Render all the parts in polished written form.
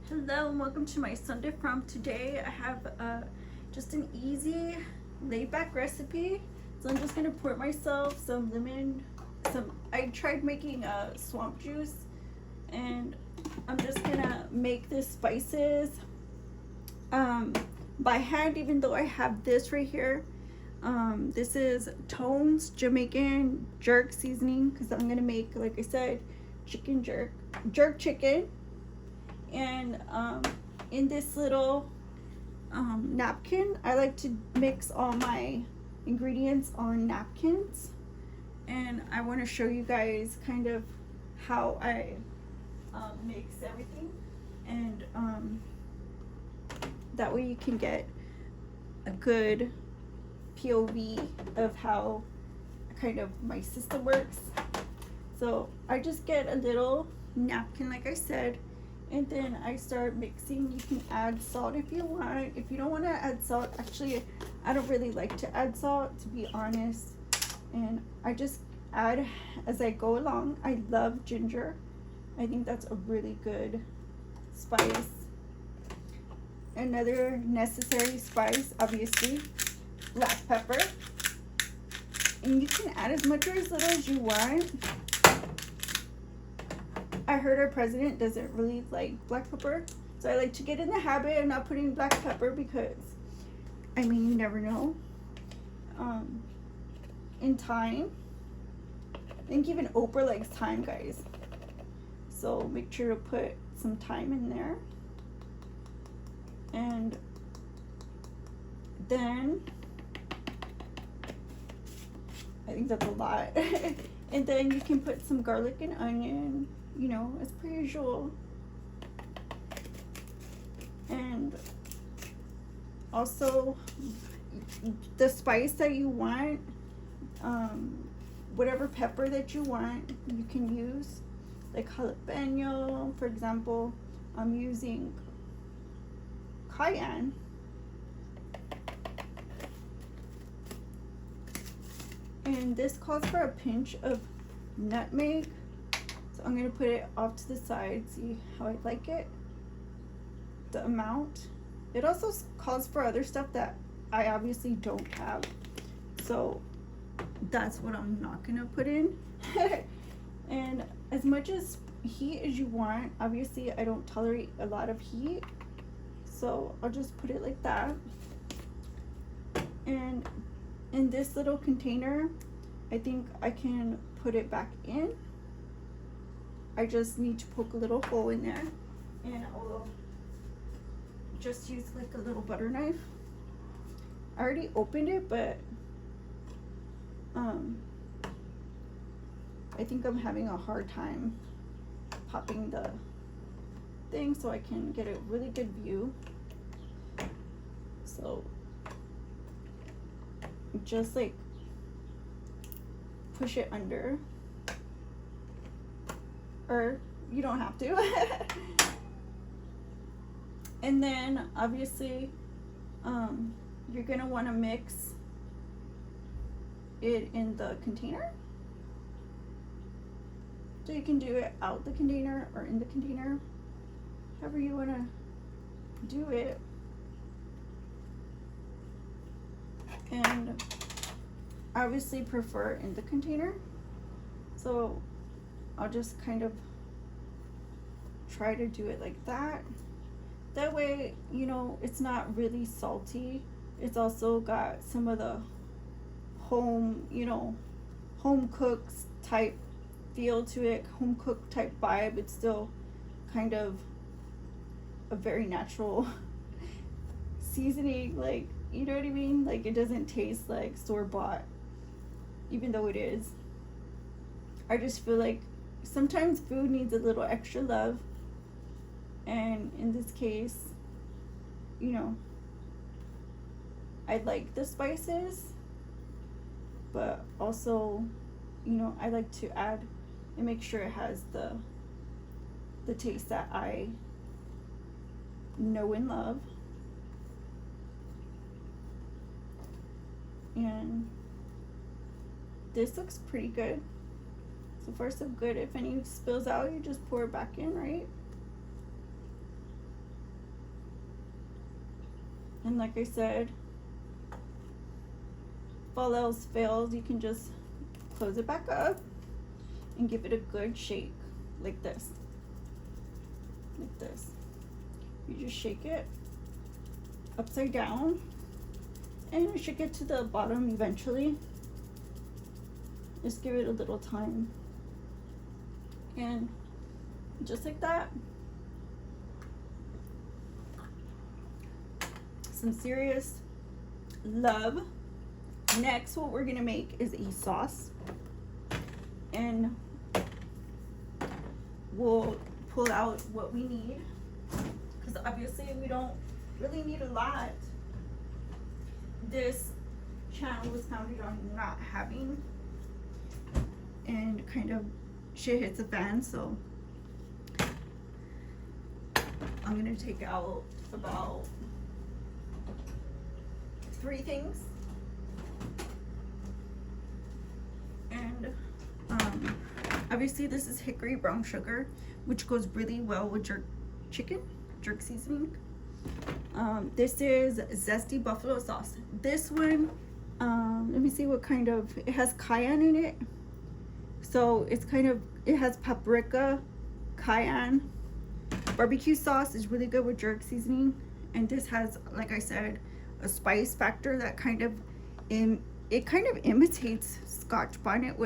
Hello and welcome to my Sunday From. Today I have just an easy laid back recipe. So I'm just gonna pour myself some lemon, I tried making swamp juice, and I'm just gonna make the spices by hand, even though I have this right here. This is Tone's Jamaican jerk seasoning, because I'm gonna make, like I said, chicken jerk chicken. And in this little napkin, I like to mix all my ingredients on napkins, and I want to show you guys kind of how I mix everything, and that way you can get a good POV of how kind of my system works. So I just get a little napkin, like I said, and then I start mixing. You can add salt if you want. If you don't want to add salt, actually I don't really like to add salt, to be honest, and I just add as I go along. I love ginger. I think that's a really good spice. Another necessary spice, obviously, black pepper, and you can add as much or as little as you want. I heard our president doesn't really like black pepper, so I like to get in the habit of not putting black pepper, because I mean, you never know. In thyme, I think even Oprah likes thyme, guys, so make sure to put some thyme in there. And then I think that's a lot. And then you can put some garlic and onion, you know, as per usual. And also the spice that you want, whatever pepper that you want, you can use. Like jalapeno, for example, I'm using cayenne. And this calls for a pinch of nutmeg. So I'm going to put it off to the side, see how I like it, the amount. It also calls for other stuff that I obviously don't have, so that's what I'm not going to put in. And as much as heat as you want. Obviously I don't tolerate a lot of heat, so I'll just put it like that. And in this little container, I think I can put it back in. I just need to poke a little hole in there, and I'll just use like a little butter knife. I already opened it, but I think I'm having a hard time popping the thing so I can get a really good view. So just like push it under, or you don't have to. And then obviously you're gonna want to mix it in the container. So you can do it out the container or in the container, however you want to do it. And I obviously prefer in the container, so I'll just kind of try to do it like that. That way, you know, it's not really salty. It's also got some of the home, you know, home cooked type feel to it, home cooked type vibe. It's still kind of a very natural seasoning, like, you know what I mean? Like, it doesn't taste like store-bought, even though it is. I just feel like sometimes food needs a little extra love, and in this case, you know, I like the spices, but also, you know, I like to add and make sure it has the taste that I know and love. And this looks pretty good. So far so good. If any spills out, you just pour it back in, right? And like I said, if all else fails, you can just close it back up and give it a good shake, like this. Like this. You just shake it upside down, and it should get to the bottom eventually. Just give it a little time. And just like that. Some serious love. Next, what we're gonna make is a sauce, and we'll pull out what we need, because obviously we don't really need a lot. This channel was founded on not having, and kind of shit hits the fan, so I'm gonna take out about 3 things. And obviously this is hickory brown sugar, which goes really well with jerk seasoning. This is zesty buffalo sauce. This one, let me see what kind of, it has cayenne in it. So it's kind of, it has paprika, cayenne. Barbecue sauce is really good with jerk seasoning. And this has, like I said, a spice factor that kind of, it kind of imitates Scotch bonnet,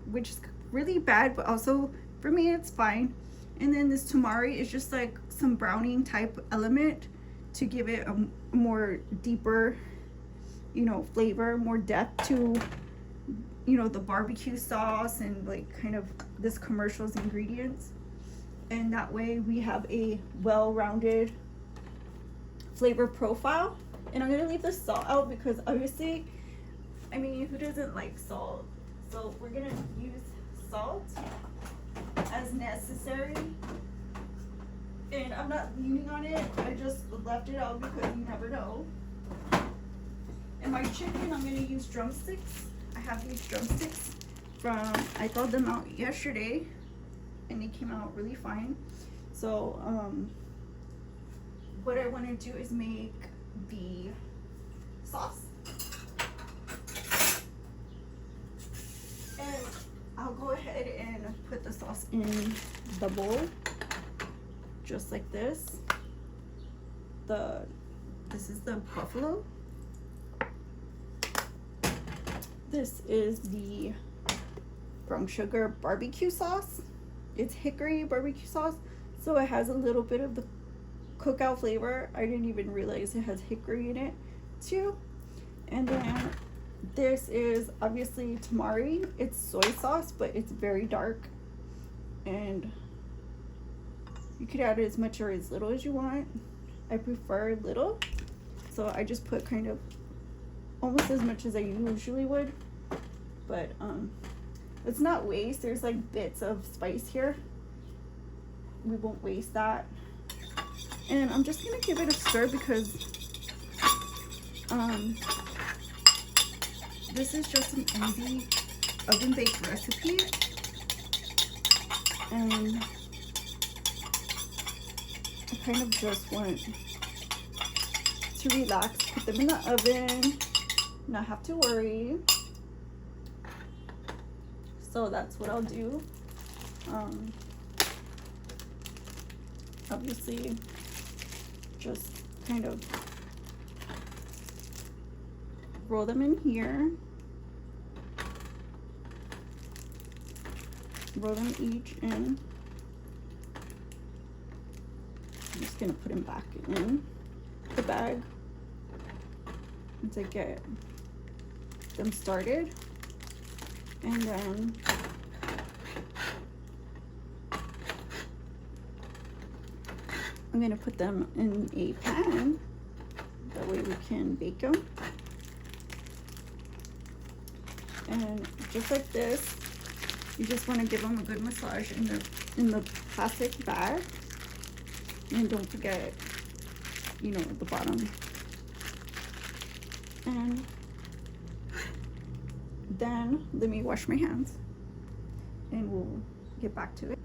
which is really bad, but also for me it's fine. And then this tamari is just like some browning type element to give it a more deeper, you know, flavor, more depth to, you know, the barbecue sauce and like kind of this commercial's ingredients. And that way we have a well-rounded flavor profile. And I'm gonna leave the salt out because obviously, I mean, who doesn't like salt? So we're gonna use salt as necessary. And I'm not leaning on it, I just left it out because you never know. And my chicken, I'm gonna use drumsticks. I have these drumsticks from, I thawed them out yesterday and they came out really fine. So what I want to do is make the sauce. And I'll go ahead and put the sauce in the bowl, just like this. This is the buffalo. This is the brown sugar barbecue sauce. It's hickory barbecue sauce, so it has a little bit of the cookout flavor. I didn't even realize it has hickory in it too. And then this is obviously tamari. It's soy sauce, but it's very dark, and you could add as much or as little as you want. I prefer little, so I just put kind of almost as much as I usually would, but let's not waste. There's like bits of spice here, we won't waste that. And I'm just gonna give it a stir because this is just an easy oven baked recipe, and I kind of just want to relax, put them in the oven, not have to worry. So that's what I'll do. Obviously just kind of roll them in here, roll them each in. I'm just gonna put them back in the bag once I get them started, and then I'm gonna put them in a pan, that way we can bake them. And just like this, you just want to give them a good massage in the plastic bag, and don't forget, you know, the bottom. And then let me wash my hands and we'll get back to it.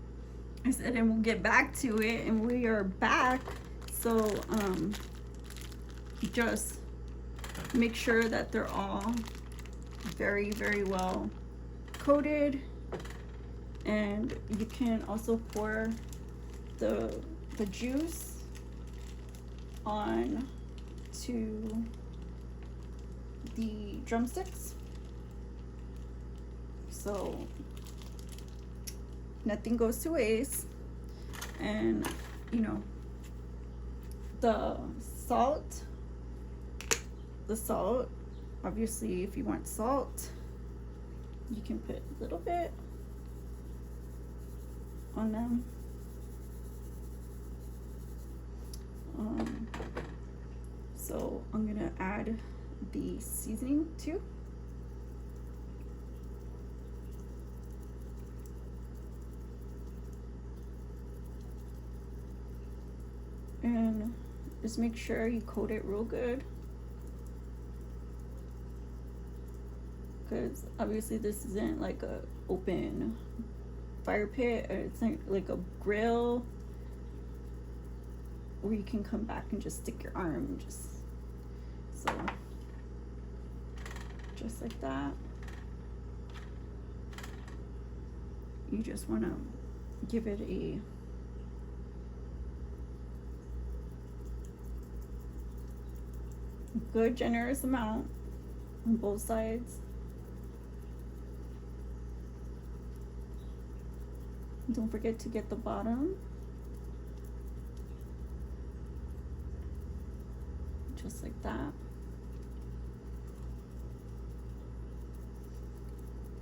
I said, and we'll get back to it, and we are back. So just make sure that they're all very, very well coated. And you can also pour the juice on to the drumsticks, so nothing goes to waste. And you know, the salt, obviously if you want salt, you can put a little bit on them. So I'm gonna add the seasoning too. And just make sure you coat it real good, because obviously this isn't like a open fire pit, or it's like a grill where you can come back and just stick your arm and just like that. You just want to give it a good generous amount on both sides. Don't forget to get the bottom, just like that.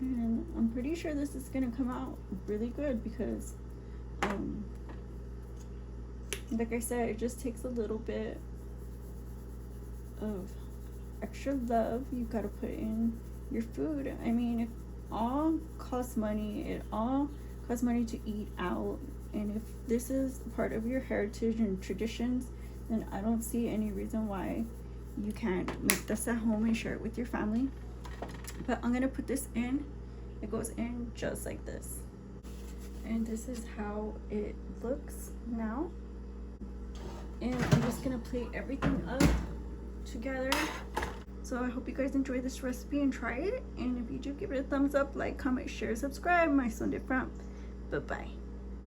And I'm pretty sure this is gonna come out really good, because like I said, it just takes a little bit of extra love you've got to put in your food. I mean, it all costs money. It all costs money to eat out, and if this is part of your heritage and traditions, then I don't see any reason why you can't make this at home and share it with your family. But I'm gonna put this in. It goes in just like this, and this is how it looks now. And I'm just gonna plate everything up together. So I hope you guys enjoy this recipe and try it, and if you do, give it a thumbs up, like, comment, share, subscribe. My Sunday front. Bye bye.